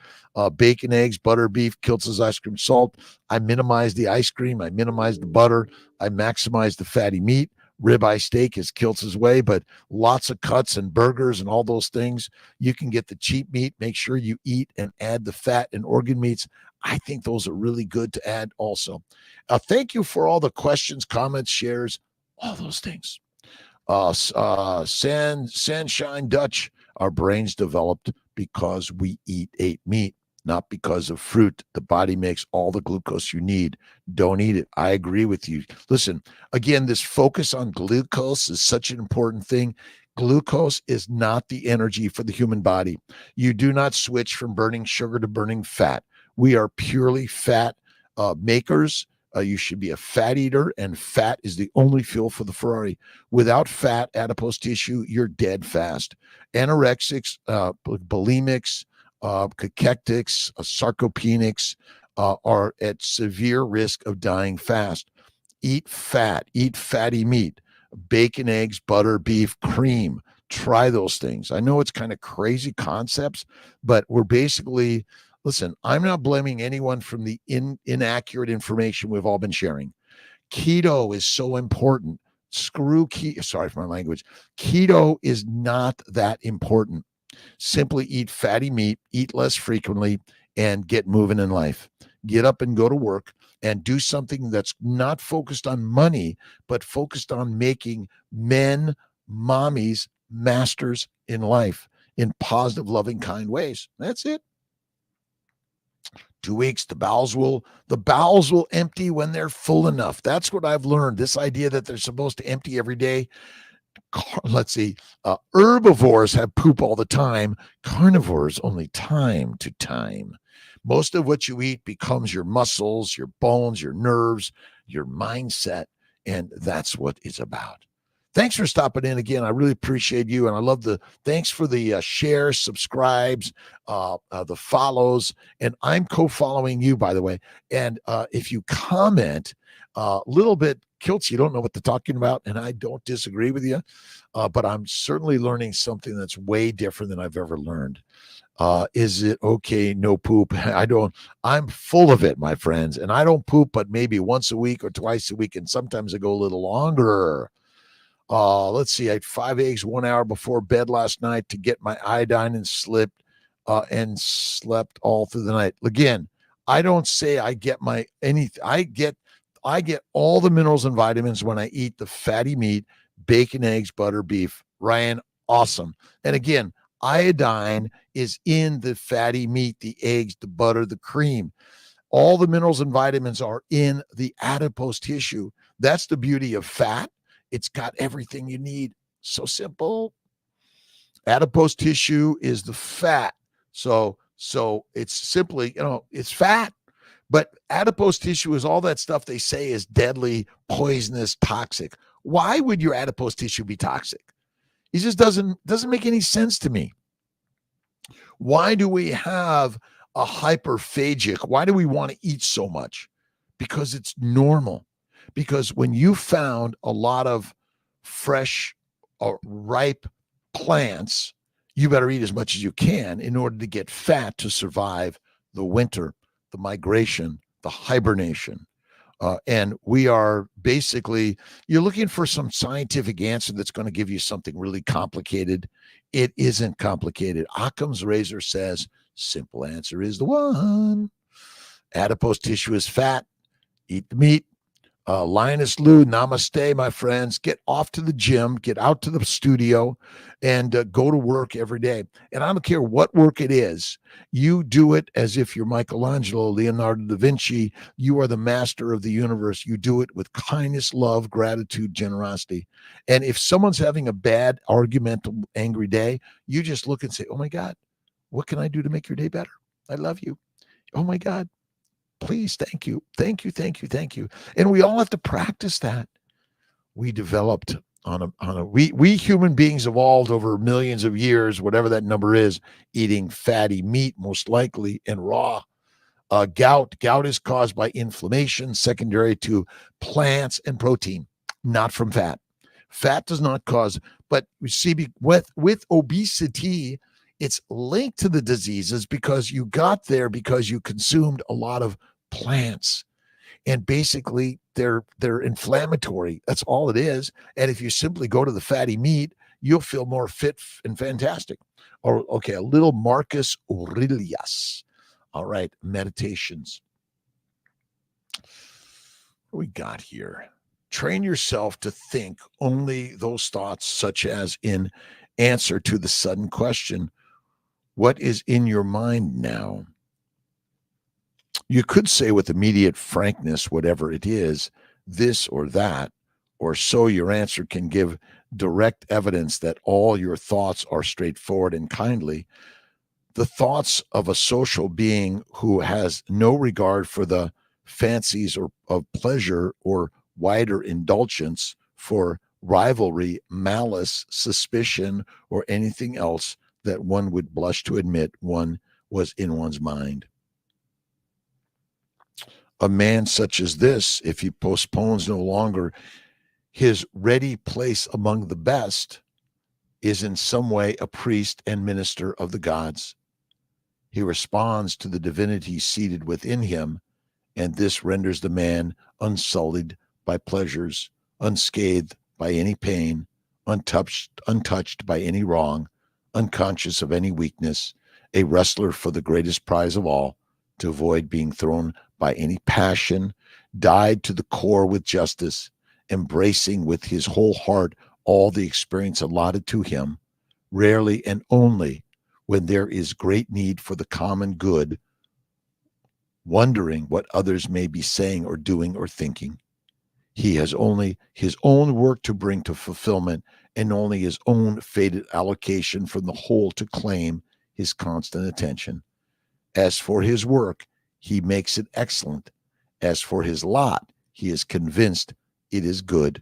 [SPEAKER 1] Bacon, eggs, butter, beef, Kiltz's ice cream, salt. I minimize the ice cream. I minimize the butter. I maximize the fatty meat. Ribeye steak is Kiltz's way, but lots of cuts and burgers and all those things. You can get the cheap meat. Make sure you eat and add the fat and organ meats. I think those are really good to add also. Thank you for all the questions, comments, shares, all those things. Sunshine Dutch, our brains developed because we ate meat, not because of fruit. The body makes all the glucose you need. Don't eat it. I agree with you. Listen, again, this focus on glucose is such an important thing. Glucose is not the energy for the human body. You do not switch from burning sugar to burning fat. We are purely fat makers. You should be a fat eater, and fat is the only fuel for the Ferrari. Without fat, adipose tissue, you're dead fast. Anorexics, bulimics, cachectics, sarcopenics are at severe risk of dying fast. Eat fat, eat fatty meat, bacon, eggs, butter, beef, cream. Try those things. I know it's kind of crazy concepts, but we're basically... Listen, I'm not blaming anyone from the inaccurate information we've all been sharing. Keto is so important. Screw keto. Sorry for my language. Keto is not that important. Simply eat fatty meat, eat less frequently, and get moving in life. Get up and go to work and do something that's not focused on money, but focused on making men, mommies, masters in life in positive, loving, kind ways. That's it. 2 weeks, the bowels will empty when they're full enough. That's what I've learned. This idea that they're supposed to empty every day. Let's see. Herbivores have poop all the time. Carnivores only time to time. Most of what you eat becomes your muscles, your bones, your nerves, your mindset, and that's what it's about. Thanks for stopping in again. I really appreciate you. And I love thanks for the shares, subscribes, the follows. And I'm co-following you, by the way. And if you comment a little bit, Kiltz, you don't know what they're talking about. And I don't disagree with you. But I'm certainly learning something that's way different than I've ever learned. Is it okay? No poop. I'm full of it, my friends. And I don't poop, but maybe once a week or twice a week. And sometimes I go a little longer. Let's see. I had 5 eggs 1 hour before bed last night to get my iodine and slept all through the night. Again, I don't say I get I get all the minerals and vitamins when I eat the fatty meat, bacon, eggs, butter, beef. Ryan, awesome. And again, iodine is in the fatty meat, the eggs, the butter, the cream. All the minerals and vitamins are in the adipose tissue. That's the beauty of fat. It's got everything you need. So simple. Adipose tissue is the fat. So it's simply, it's fat. But adipose tissue is all that stuff they say is deadly, poisonous, toxic. Why would your adipose tissue be toxic? It just doesn't make any sense to me. Why do we have a hyperphagic? Why do we want to eat so much? Because it's normal. Because when you found a lot of fresh or ripe plants, you better eat as much as you can in order to get fat to survive the winter, the migration, the hibernation. And we are basically, you're looking for some scientific answer that's going to give you something really complicated. It isn't complicated. Occam's razor says, simple answer is the one. Adipose tissue is fat. Eat the meat. Linus Lou, namaste, my friends. Get off to the gym, get out to the studio, and go to work every day. And I don't care what work it is. You do it as if you're Michelangelo, Leonardo da Vinci. You are the master of the universe. You do it with kindness, love, gratitude, generosity. And if someone's having a bad, argumental, angry day, you just look and say, oh my God, what can I do to make your day better? I love you. Oh my God. Please, thank you. Thank you, thank you, thank you. And we all have to practice that. We developed we human beings evolved over millions of years, whatever that number is, eating fatty meat, most likely, and raw. Gout is caused by inflammation secondary to plants and protein, not from fat. Fat does not cause, but you see, with obesity, it's linked to the diseases because you got there because you consumed a lot of plants, and basically they're inflammatory. That's all it is. And if you simply go to the fatty meat, you'll feel more fit and fantastic. Or okay, a little Marcus Aurelius. All right, meditations. What we got here? Train yourself to think only those thoughts, such as in answer to the sudden question, what is in your mind now? You could say with immediate frankness, whatever it is, this or that, or so your answer can give direct evidence that all your thoughts are straightforward and kindly. The thoughts of a social being who has no regard for the fancies of pleasure or wider indulgence for rivalry, malice, suspicion, or anything else that one would blush to admit one was in one's mind. A man such as this, if he postpones no longer his ready place among the best, is in some way a priest and minister of the gods. He responds to the divinity seated within him, and this renders the man unsullied by pleasures, unscathed by any pain, untouched by any wrong, unconscious of any weakness, a wrestler for the greatest prize of all, to avoid being thrown by any passion, dyed to the core with justice, embracing with his whole heart all the experience allotted to him, rarely and only when there is great need for the common good, wondering what others may be saying or doing or thinking. He has only his own work to bring to fulfillment and only his own fated allocation from the whole to claim his constant attention. As for his work, he makes it excellent. As for his lot, he is convinced it is good.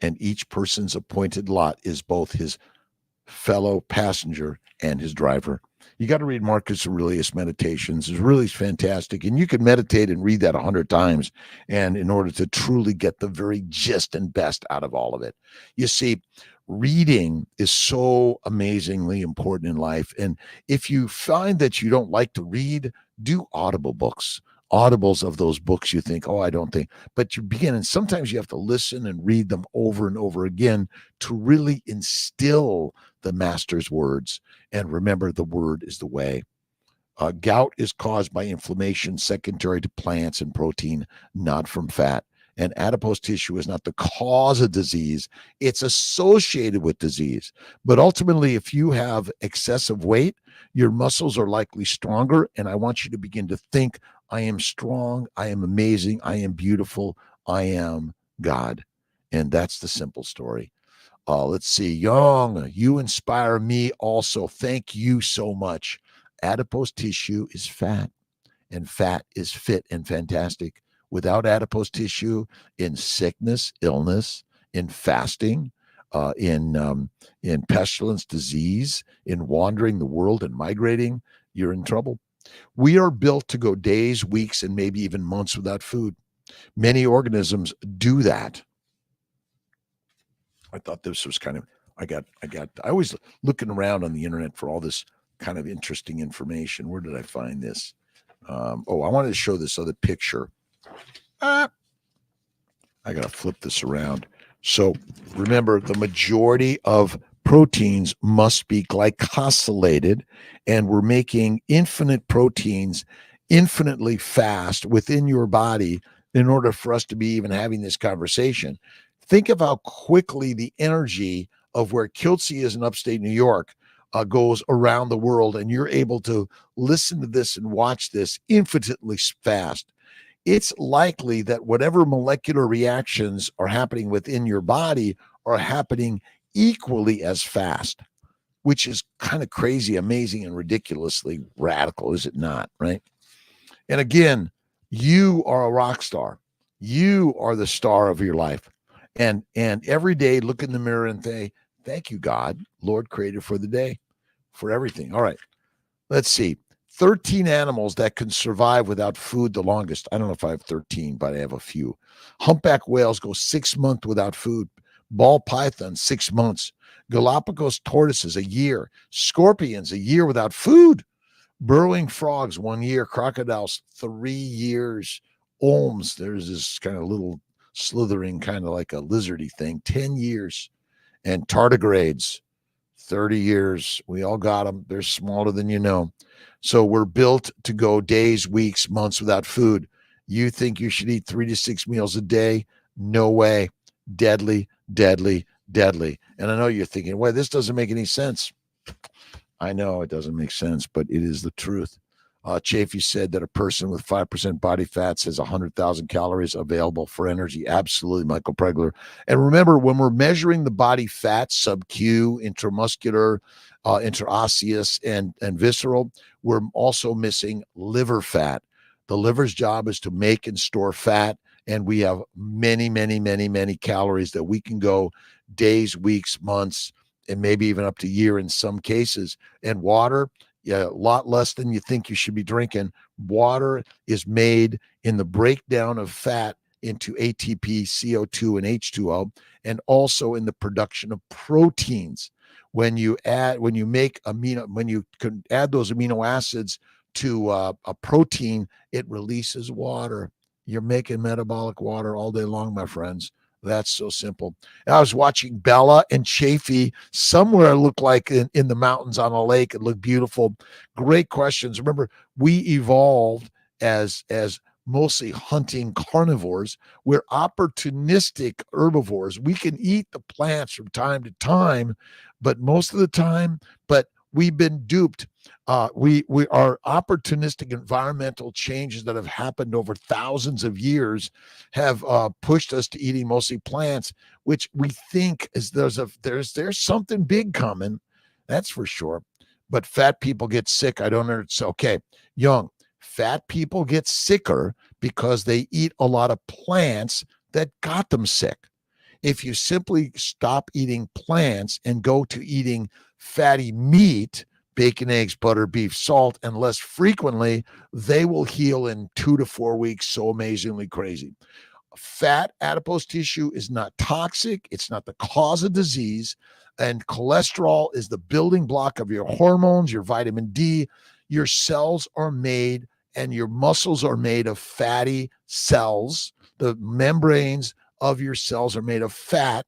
[SPEAKER 1] and each person's appointed lot is both his fellow passenger and his driver. You got to read Marcus Aurelius Meditations. It's really fantastic. And you can meditate and read that 100 times, and in order to truly get the very gist and best out of all of it. You see, reading is so amazingly important in life. And if you find that you don't like to read, do audible books. Audibles of those books you think, oh, I don't think, but you begin, and sometimes you have to listen and read them over and over again to really instill the master's words. And remember, the word is the way. Gout is caused by inflammation secondary to plants and protein, not from fat. And adipose tissue is not the cause of disease. It's associated with disease. But ultimately, if you have excessive weight, your muscles are likely stronger. And I want you to begin to think, I am strong, I am amazing, I am beautiful, I am God. And that's the simple story. Let's see. Young, you inspire me also. Thank you so much. Adipose tissue is fat, and fat is fit and fantastic. Without adipose tissue, in sickness, illness, in fasting, in pestilence, disease, in wandering the world and migrating, you're in trouble. We are built to go days, weeks, and maybe even months without food. Many organisms do that. I thought this was kind of, I always looking around on the internet for all this kind of interesting information. Where did I find this? I wanted to show this other picture. I got to flip this around. So remember, the majority of proteins must be glycosylated, and we're making infinite proteins infinitely fast within your body in order for us to be even having this conversation. Think of how quickly the energy of where Kiltz is in upstate New York goes around the world, and you're able to listen to this and watch this infinitely fast. It's likely that whatever molecular reactions are happening within your body are happening equally as fast, which is kind of crazy, amazing, and ridiculously radical, is it not? Right? And again, you are a rock star. You are the star of your life. And every day, look in the mirror and say, thank you, God, Lord creator, for the day, for everything. All right, let's see. 13 animals that can survive without food the longest. I don't know if I have 13, but I have a few. Humpback whales go 6 months without food. Ball pythons, 6 months. Galapagos tortoises, a year. Scorpions, a year without food. Burrowing frogs, 1 year. Crocodiles, 3 years. Olms, there's this kind of little slithering, kind of like a lizardy thing, 10 years. And tardigrades, 30 years. We all got them. They're smaller than you know. So we're built to go days, weeks, months without food. You think you should eat 3 to 6 meals a day? No way. Deadly, deadly, deadly. And I know you're thinking, well, this doesn't make any sense. I know it doesn't make sense, but it is the truth. Chafee said that a person with 5% body fat has 100,000 calories available for energy. Absolutely, Michael Pregler. And remember, when we're measuring the body fat, sub-Q, intramuscular, interosseous, and visceral, we're also missing liver fat. The liver's job is to make and store fat, and we have many, many, many, many calories that we can go days, weeks, months, and maybe even up to a year in some cases. And water, a lot less than you think you should be drinking. Water is made in the breakdown of fat into ATP, CO2, and H2O, and also in the production of proteins. When you can add those amino acids to a protein, it releases water. You're making metabolic water all day long, my friends. That's so simple. I was watching Bella and Chafee somewhere. It looked like in the mountains on a lake. It looked beautiful. Great questions. Remember, we evolved as mostly hunting carnivores. We're opportunistic herbivores. We can eat the plants from time to time, but most of the time, we've been duped. We are opportunistic environmental changes that have happened over thousands of years have pushed us to eating mostly plants, which we think is there's something big coming. That's for sure. But fat people get sick. I don't know. It's okay. Young, fat people get sicker because they eat a lot of plants that got them sick. If you simply stop eating plants and go to eating fatty meat, bacon, eggs, butter, beef, salt, and less frequently, they will heal in 2 to 4 weeks. So amazingly crazy. Fat adipose tissue is not toxic. It's not the cause of disease. And cholesterol is the building block of your hormones, your vitamin D. Your cells are made and your muscles are made of fatty cells. The membranes of your cells are made of fat,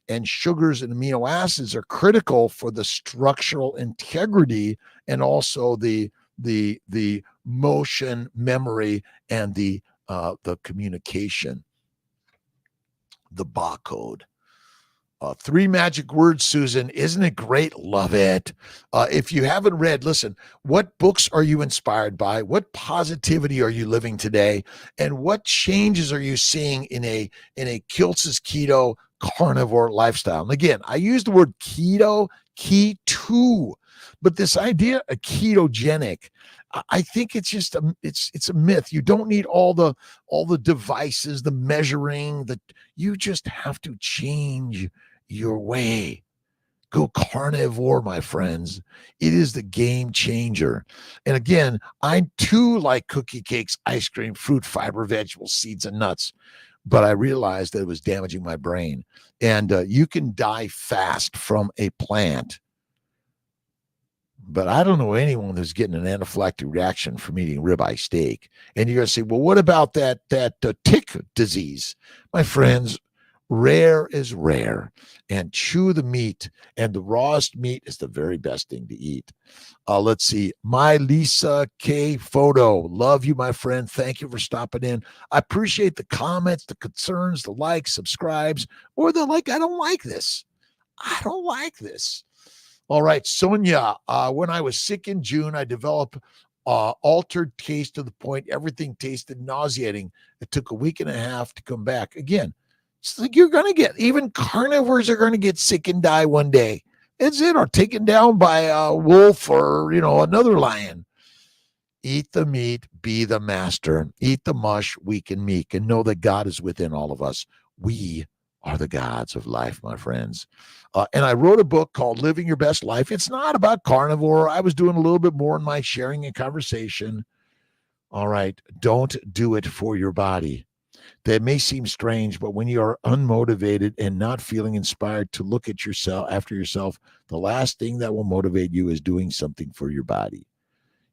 [SPEAKER 1] and sugars and amino acids are critical for the structural integrity and also the motion, memory, and the communication. The barcode. 3 magic words, Susan. Isn't it great? Love it. If you haven't read, listen, what books are you inspired by? What positivity are you living today? And what changes are you seeing in a Kiltz's keto carnivore lifestyle? And again, I use the word keto, keto, but this idea of ketogenic, I think it's just it's a myth. You don't need all the devices, the measuring, you just have to change your way. Go carnivore, my friends. It is the game changer. And again, I too like cookie cakes, ice cream, fruit, fiber, vegetables, seeds, and nuts. But I realized that it was damaging my brain. And you can die fast from a plant. But I don't know anyone who's getting an anaphylactic reaction from eating ribeye steak. And you're going to say, well, what about that tick disease? My friends, rare is rare. And chew the meat. And the rawest meat is the very best thing to eat. Let's see. My Lisa K. Photo. Love you, my friend. Thank you for stopping in. I appreciate the comments, the concerns, the likes, subscribes, or the I don't like this. I don't like this. All right, Sonia, when I was sick in June, I developed altered taste to the point everything tasted nauseating. It took a week and a half to come back. Again, it's like you're going to get, even carnivores are going to get sick and die one day. It's it, or taken down by a wolf or, another lion. Eat the meat, be the master. Eat the mush, weak and meek, and know that God is within all of us. We are the gods of life, my friends. And I wrote a book called Living Your Best Life. It's not about carnivore. I was doing a little bit more in my sharing and conversation. All right. Don't do it for your body. That may seem strange, but when you are unmotivated and not feeling inspired to look at yourself after yourself, the last thing that will motivate you is doing something for your body.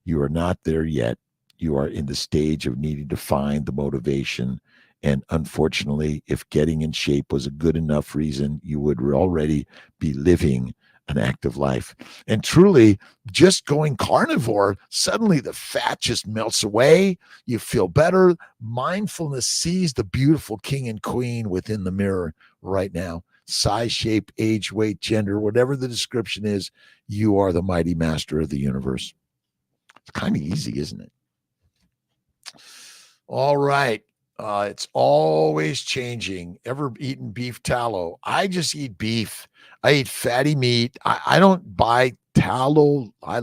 [SPEAKER 1] You are not there yet. You are in the stage of needing to find the motivation. And unfortunately, if getting in shape was a good enough reason, you would already be living an active life. And truly, just going carnivore, suddenly the fat just melts away. You feel better. Mindfulness sees the beautiful king and queen within the mirror right now. Size, shape, age, weight, gender, whatever the description is, you are the mighty master of the universe. It's kind of easy, isn't it? All right. It's always changing. Ever eaten beef tallow? I just eat beef. I eat fatty meat. I don't buy tallow. I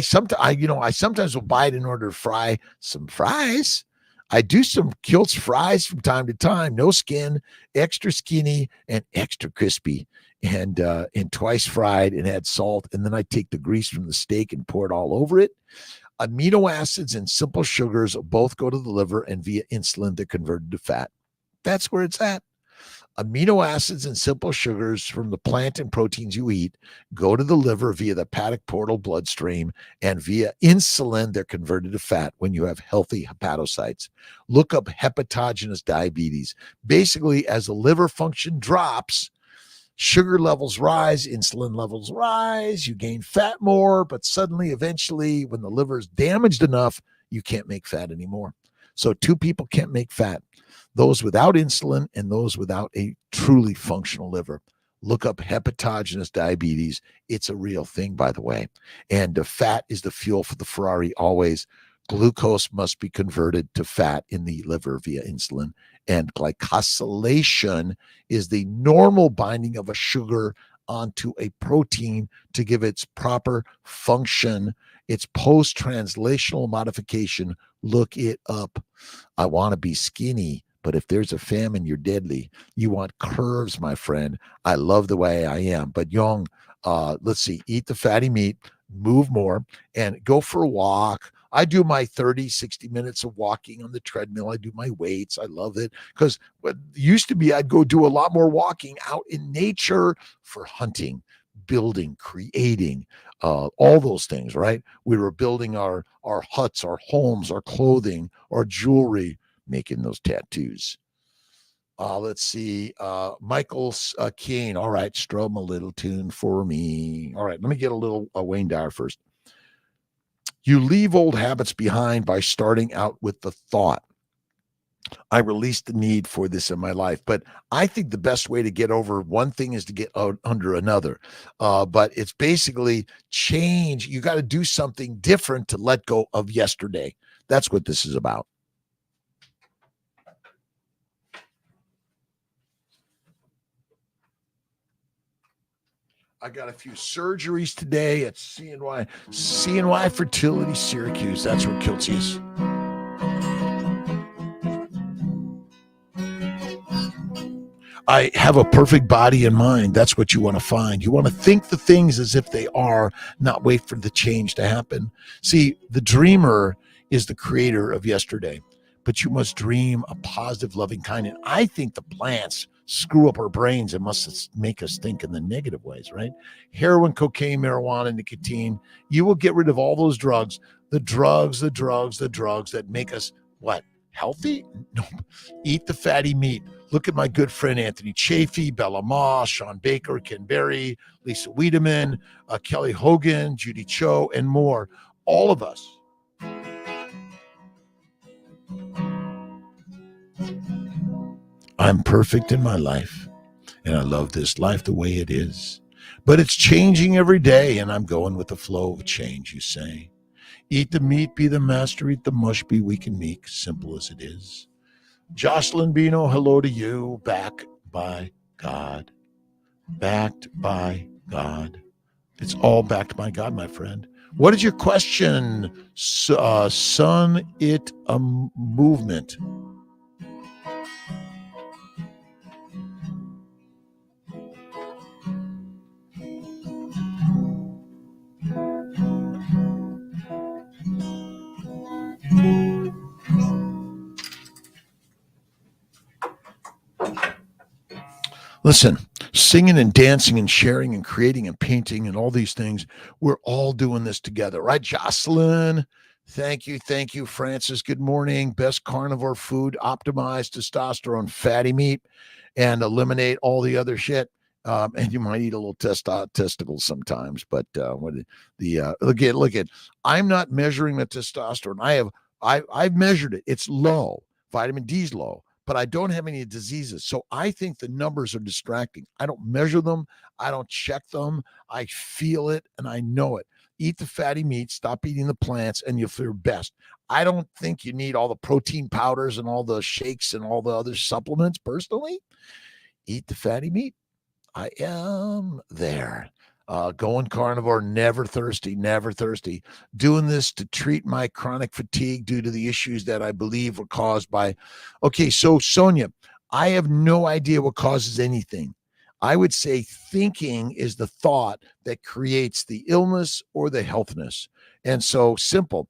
[SPEAKER 1] sometimes will buy it in order to fry some fries. I do some Kiltz fries from time to time. No skin, extra skinny, and extra crispy, and twice fried and add salt. And then I take the grease from the steak and pour it all over it. Amino acids and simple sugars both go to the liver, and via insulin, they're converted to fat. That's where it's at. Amino acids and simple sugars from the plant and proteins you eat go to the liver via the hepatic portal bloodstream, and via insulin, they're converted to fat when you have healthy hepatocytes. Look up hepatogenous diabetes. Basically, as the liver function drops, sugar levels rise, insulin levels rise, you gain fat more, but suddenly, eventually, when the liver is damaged enough, you can't make fat anymore. So 2 people can't make fat, those without insulin and those without a truly functional liver. Look up hepatogenous diabetes. It's a real thing, by the way. And the fat is the fuel for the Ferrari always. Glucose must be converted to fat in the liver via insulin. And glycosylation is the normal binding of a sugar onto a protein to give its proper function. It's post-translational modification. Look it up. I want to be skinny, But if there's a famine, you're deadly. You want curves, my friend. I love the way I am. But Young, let's see, eat the fatty meat, move more, and go for a walk. I do my 30, 60 minutes of walking on the treadmill. I do my weights. I love it because what used to be, I'd go do a lot more walking out in nature for hunting, building, creating, all those things, right? We were building our huts, our homes, our clothing, our jewelry, making those tattoos. Let's see. Michael Keane. All right, strum a little tune for me. All right, let me get a little Wayne Dyer first. You leave old habits behind by starting out with the thought, I released the need for this in my life. But I think the best way to get over one thing is to get out under another. But it's basically change. You got to do something different to let go of yesterday. That's what this is about. I got a few surgeries today at CNY Fertility Syracuse. That's where Kiltz is. I have a perfect body and mind. That's what you want to find. You want to think the things as if they are, not wait for the change to happen. See, the dreamer is the creator of yesterday, but you must dream a positive, loving kind. And I think the plants screw up our brains and must make us think in the negative ways, right? Heroin, cocaine, marijuana, nicotine. You will get rid of all those drugs, the drugs that make us what? Healthy? No. Eat the fatty meat. Look at my good friend Anthony Chafee, Bella Ma, Sean Baker, Ken Berry, Lisa Wiedemann, Kelly Hogan, Judy Cho, and more. All of us. I'm perfect in my life, and I love this life the way it is. But it's changing every day, and I'm going with the flow of change, you say. Eat the meat, be the master, eat the mush, be weak and meek, simple as it is. Jocelyn Bino, hello to you. Backed by God. Backed by God. It's all backed by God, my friend. What is your question, son? It a movement. Listen, singing and dancing and sharing and creating and painting and all these things, we're all doing this together, right, Jocelyn? Thank you, Francis. Good morning. Best carnivore food, optimized testosterone, fatty meat, and eliminate all the other shit. And you might eat a little testicles sometimes, but look at. I'm not measuring the testosterone. I've measured it. It's low. Vitamin D's low, but I don't have any diseases. So I think the numbers are distracting. I don't measure them. I don't check them. I feel it and I know it. Eat the fatty meat, stop eating the plants, and you'll feel best. I don't think you need all the protein powders and all the shakes and all the other supplements personally. Eat the fatty meat. I am there. Going carnivore, never thirsty. Doing this to treat my chronic fatigue due to the issues that I believe were caused by. Okay, so Sonia, I have no idea what causes anything. I would say thinking is the thought that creates the illness or the healthness. And so simple.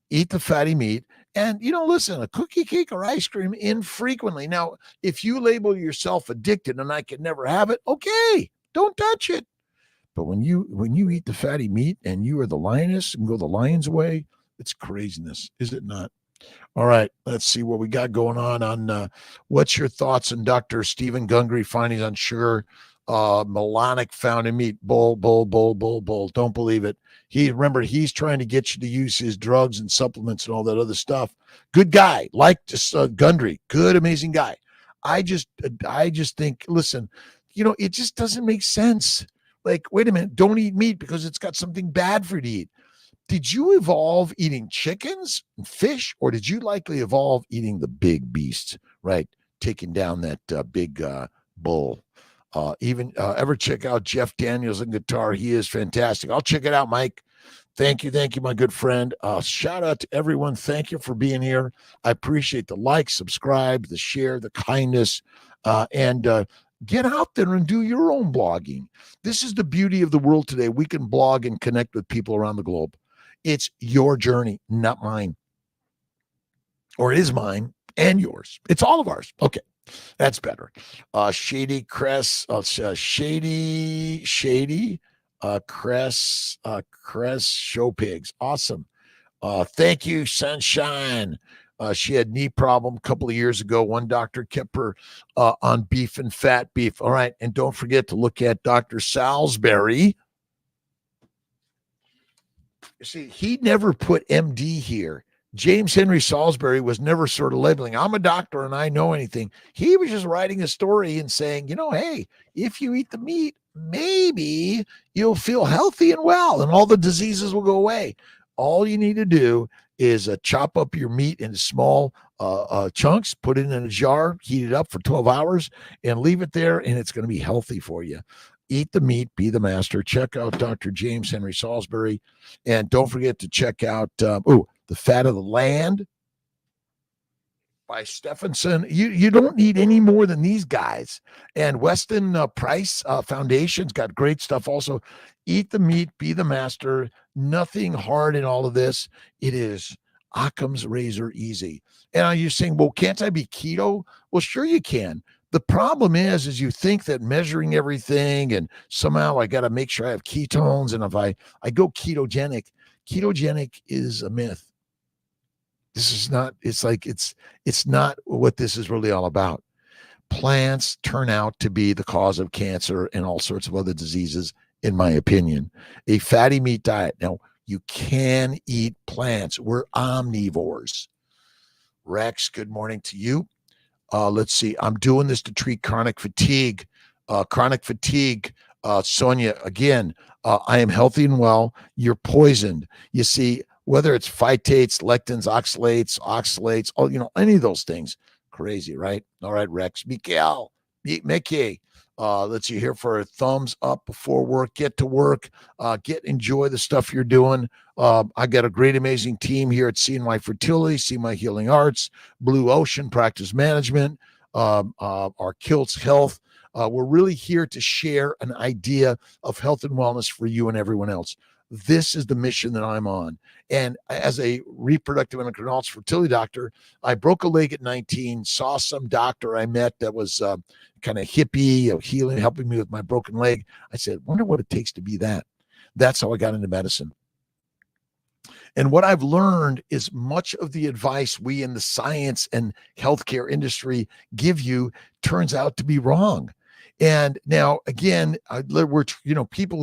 [SPEAKER 1] Eat the fatty meat. And, listen, a cookie, cake, or ice cream infrequently. Now, if you label yourself addicted and I could never have it, okay, don't touch it. But when you eat the fatty meat and you are the lioness and go the lion's way, it's craziness, is it not? All right, let's see what we got going on what's your thoughts on Dr. Stephen Gungry findings on sugar, melanic found in meat. Bull. Don't believe it. He's trying to get you to use his drugs and supplements and all that other stuff. Good guy, like Gundry, good, amazing guy. I just think, listen, it just doesn't make sense. Like, wait a minute, don't eat meat because it's got something bad for you to eat. Did you evolve eating chickens and fish, or did you likely evolve eating the big beasts, right? Taking down that big bull. Ever check out Jeff Daniels on guitar? He is fantastic. I'll check it out, Mike. Thank you, my good friend. Shout out to everyone. Thank you for being here. I appreciate the like, subscribe, the share, the kindness, and get out there and do your own blogging. This is the beauty of the world today. We can blog and connect with people around the globe. It's your journey, not mine, or it is mine and yours. It's all of ours. Okay. That's better. Shady Cress, Shady Cress Show Pigs. Awesome. Thank you, Sunshine. She had knee problem a couple of years ago. One doctor kept her on beef and fat beef. All right. And don't forget to look at Dr. Salisbury. You see, he never put MD here. James Henry Salisbury was never sort of labeling, I'm a doctor and I know anything. He was just writing a story and saying, hey, if you eat the meat, maybe you'll feel healthy and well and all the diseases will go away. All you need to do is chop up your meat into small chunks, put it in a jar, heat it up for 12 hours and leave it there, and it's going to be healthy for you. Eat the meat, be the master. Check out Dr. James Henry Salisbury. And don't forget to check out, The Fat of the Land by Stephenson. You don't need any more than these guys. And Weston Price Foundation's got great stuff also. Eat the meat, be the master. Nothing hard in all of this. It is Occam's razor easy. And you're saying, well, can't I be keto? Well, sure you can. The problem is you think that measuring everything and somehow I got to make sure I have ketones. And if I go ketogenic is a myth. This is not, it's not what this is really all about. Plants turn out to be the cause of cancer and all sorts of other diseases, in my opinion. A fatty meat diet. Now, you can eat plants. We're omnivores. Rex, good morning to you. Let's see. I'm doing this to treat chronic fatigue. Sonia, again, I am healthy and well. You're poisoned. You see, whether it's phytates, lectins, oxalates, any of those things. Crazy, right? All right, Rex. Mickey. Let's see here for a thumbs up before work. Get to work. Enjoy the stuff you're doing. I got a great, amazing team here at CNY Fertility, CNY Healing Arts, Blue Ocean Practice Management, our Kiltz Health. We're really here to share an idea of health and wellness for you and everyone else. This is the mission that I'm on. And as a reproductive endocrinologist, fertility doctor, I broke a leg at 19, saw some doctor I met that was kind of hippie, healing, helping me with my broken leg. I said, wonder what it takes to be that. That's how I got into medicine. And what I've learned is much of the advice we in the science and healthcare industry give you turns out to be wrong. And now, again, we're people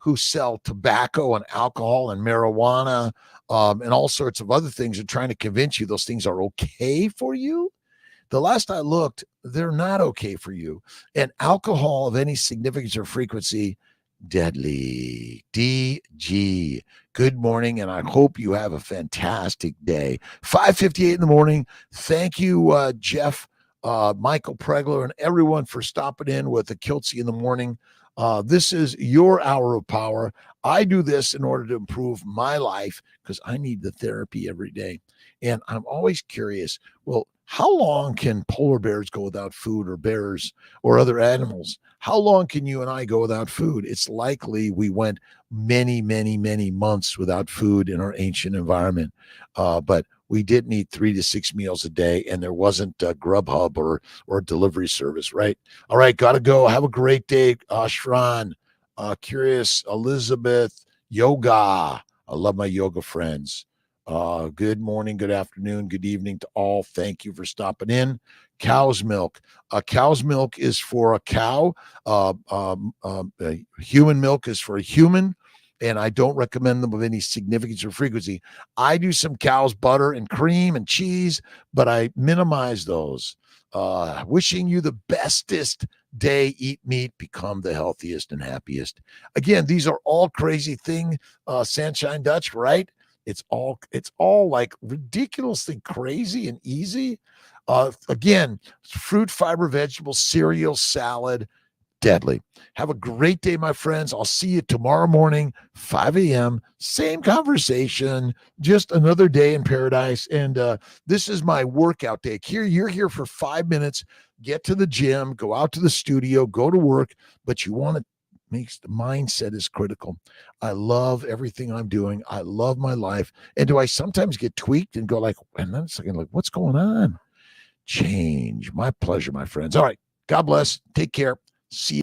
[SPEAKER 1] who sell tobacco and alcohol and marijuana and all sorts of other things are trying to convince you those things are okay for you. The last I looked, they're not okay for you. And alcohol of any significance or frequency, deadly. DG. Good morning, and I hope you have a fantastic day. 5:58 in the morning. Thank you, Jeff. Michael Pregler and everyone for stopping in with the Kiltzy in the morning. This is your hour of power. I do this in order to improve my life because I need the therapy every day. And I'm always curious, well, how long can polar bears go without food, or bears or other animals? How long can you and I go without food? It's likely we went many, many, many months without food in our ancient environment. But we didn't eat 3 to 6 meals a day, and there wasn't a Grubhub or delivery service, right? All right, got to go. Have a great day, Ashran. Curious, Elizabeth, yoga. I love my yoga friends. Good morning, good afternoon, good evening to all. Thank you for stopping in. Cow's milk. Cow's milk is for a cow. Human milk is for a human. And I don't recommend them of any significance or frequency. I do some cow's butter and cream and cheese, but I minimize those. Wishing you the bestest day. Eat meat, become the healthiest and happiest. Again, these are all crazy thing, Sunshine Dutch, right? It's all like ridiculously crazy and easy. Again, fruit, fiber, vegetables, cereal, salad, deadly. Have a great day, my friends. I'll see you tomorrow morning, 5 a.m. Same conversation, just another day in paradise. And this is my workout day. Here, you're here for 5 minutes. Get to the gym, go out to the studio, go to work, but you want to make the mindset is critical. I love everything I'm doing. I love my life. And do I sometimes get tweaked and go like, and then it's like, what's going on? Change. My pleasure, my friends. All right. God bless. Take care. See you.